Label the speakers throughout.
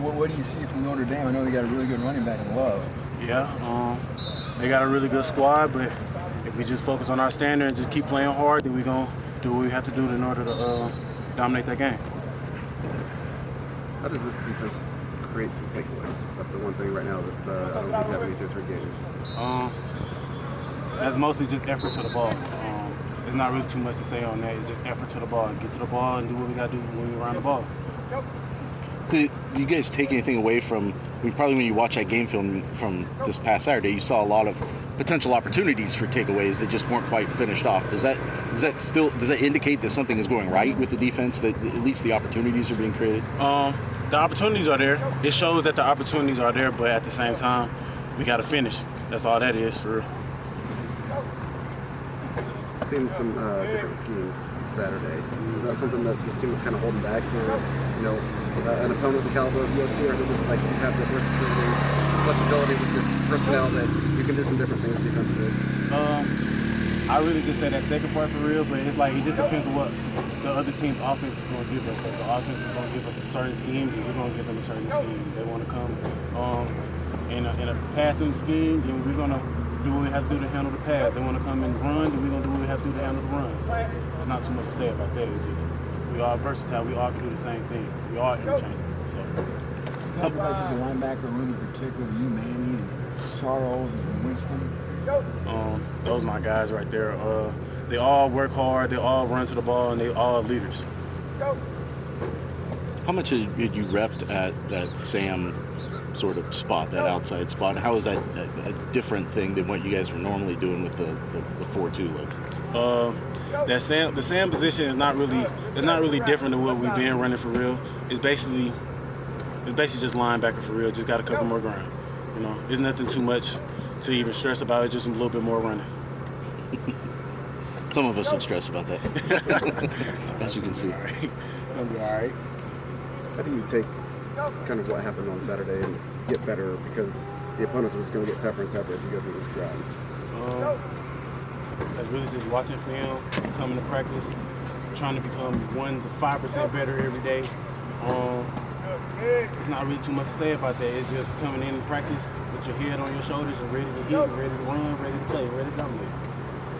Speaker 1: what do you see from Notre Dame? I know they got a really good running back in Love.
Speaker 2: Yeah, they got a really good squad, but if we just focus on our standard and just keep playing hard, then we're going to do what we have to do in order to dominate that game.
Speaker 3: How does this defense create some takeaways? That's the one thing right now that I don't think we have any different games.
Speaker 2: That's mostly just effort to the ball. There's not really too much to say on that. It's just effort to the ball. Get to the ball and do what we got to do when we run the ball.
Speaker 4: Do you guys take anything away from, probably when you watch that game film from this past Saturday, you saw a lot of potential opportunities for takeaways that just weren't quite finished off. Does that indicate that something is going right with the defense, that at least the opportunities are being created?
Speaker 2: The opportunities are there. It shows that the opportunities are there, but at the same time, we got to finish. That's all that is for real.
Speaker 3: Seen some different schemes Saturday. Is that something that this team is kind of holding back for, an opponent the caliber of USC, or is it just like you have the versatility, flexibility with your personnel that you can do some different things defensively?
Speaker 2: I really just say that second part for real, but it's like it just depends on what the other team's offense is going to give us. So if the offense is going to give us a certain scheme, then we're going to give them a certain scheme. If they want to come in a passing scheme, then we're going to do what we have to do to handle the pass. They want to come and run, then we're going to do what we have to do to handle the run. So there's not too much to say about that. It's just, we are versatile. We all can do the same thing. We are interchangeable. So.
Speaker 1: Talk about just a linebacker room in particular, you, Manny, and Charles, and Winston.
Speaker 2: Those are my guys right there. They all work hard. They all run to the ball, and they all leaders.
Speaker 4: How much had you repped at that Sam sort of spot, that outside spot? How is that a different thing than what you guys were normally doing with the 4-2 look?
Speaker 2: The Sam position is not really different than what we've been running for real. It's basically just linebacker for real. Just got to cover more ground. There's nothing too much to even stress about. It's just a little bit more running.
Speaker 4: Some of us would stress about that, as you can see.
Speaker 2: It's gonna be all right.
Speaker 3: How do you take kind of what happened on Saturday and get better, because the opponents was going to get tougher and tougher as you go through this ground?
Speaker 2: That's really just watching film, coming to practice, trying to become 1 to 5% better every day. There's not really too much to say about that. It's just coming in and practice with your head on your shoulders and ready to hit, ready to run, ready to play, ready to dominate.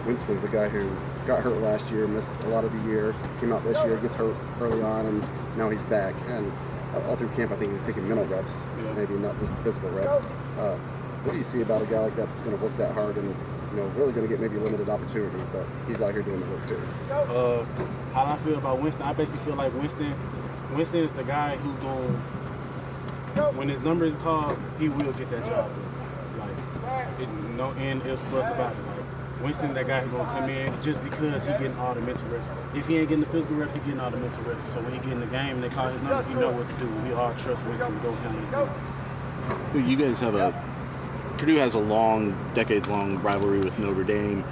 Speaker 3: Winston's a guy who got hurt last year, missed a lot of the year, came out this year, gets hurt early on, and now he's back. And all through camp, I think he was taking mental reps, maybe not just physical reps. What do you see about a guy like that that's going to work that hard and really going to get maybe limited opportunities, but he's out here doing the work too?
Speaker 2: How I feel about Winston, I basically feel like Winston is the guy who's going, when his number is called, he will get that job. No end ifs, buts about it. Winston, that guy who's going to come in just because he's getting all the mental reps. If he ain't getting the physical reps, he's getting all the mental reps. So when he get in the game and they call his numbers, he know what to do. We all trust Winston to go handle it.
Speaker 4: You guys have Purdue has a decades-long rivalry with Notre Dame.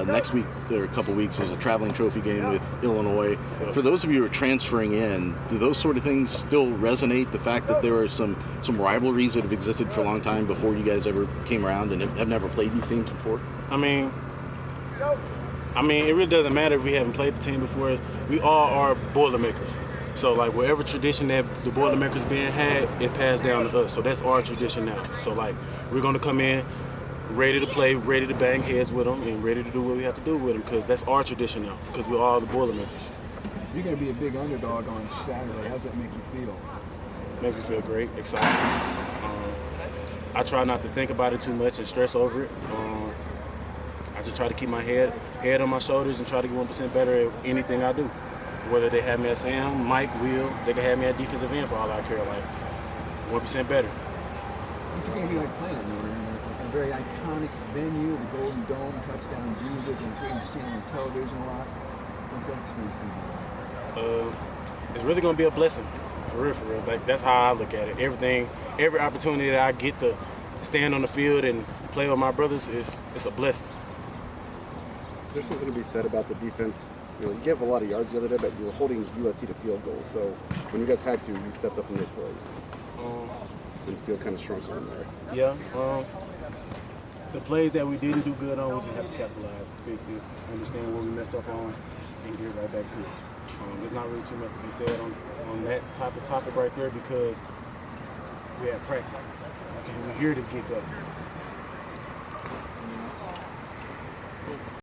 Speaker 4: Next week, or a couple weeks, there's a traveling trophy game with Illinois. For those of you who are transferring in, do those sort of things still resonate? The fact that there are some rivalries that have existed for a long time before you guys ever came around and have never played these teams before?
Speaker 2: I mean, it really doesn't matter if we haven't played the team before. We all are Boilermakers. So, whatever tradition that the Boilermakers being had, it passed down to us. So that's our tradition now. So, we're going to come in ready to play, ready to bang heads with them, and ready to do what we have to do with them, because that's our tradition now, because we're all the Boilermakers.
Speaker 1: You're going to be a big underdog on Saturday. How's that make you feel?
Speaker 2: Makes me feel great, excited. I try not to think about it too much and stress over it. I just try to keep my head on my shoulders and try to get 1% better at anything I do. Whether they have me at Sam, Mike, Will, they can have me at defensive end for all I care. 1% better.
Speaker 1: What's it going to be like playing at Notre Dame? A very iconic venue, the Golden Dome, touchdown Jesus, and I'm sure you've seen on television a lot. What's that experience going to be?
Speaker 2: It's really going to be a blessing, for real. That's how I look at it. Every opportunity that I get to stand on the field and play with my brothers it's a blessing.
Speaker 3: Is there something to be said about the defense? You gave a lot of yards the other day, but you were holding USC to field goals. So when you guys had to, you stepped up and made plays. And feel kind of shrunk on there.
Speaker 2: Yeah. The plays that we didn't do good on, we just have to capitalize, fix it, understand what we messed up on, and get right back to it. There's not really too much to be said on that type of topic right there, because we had practice. Okay, we're here to get that.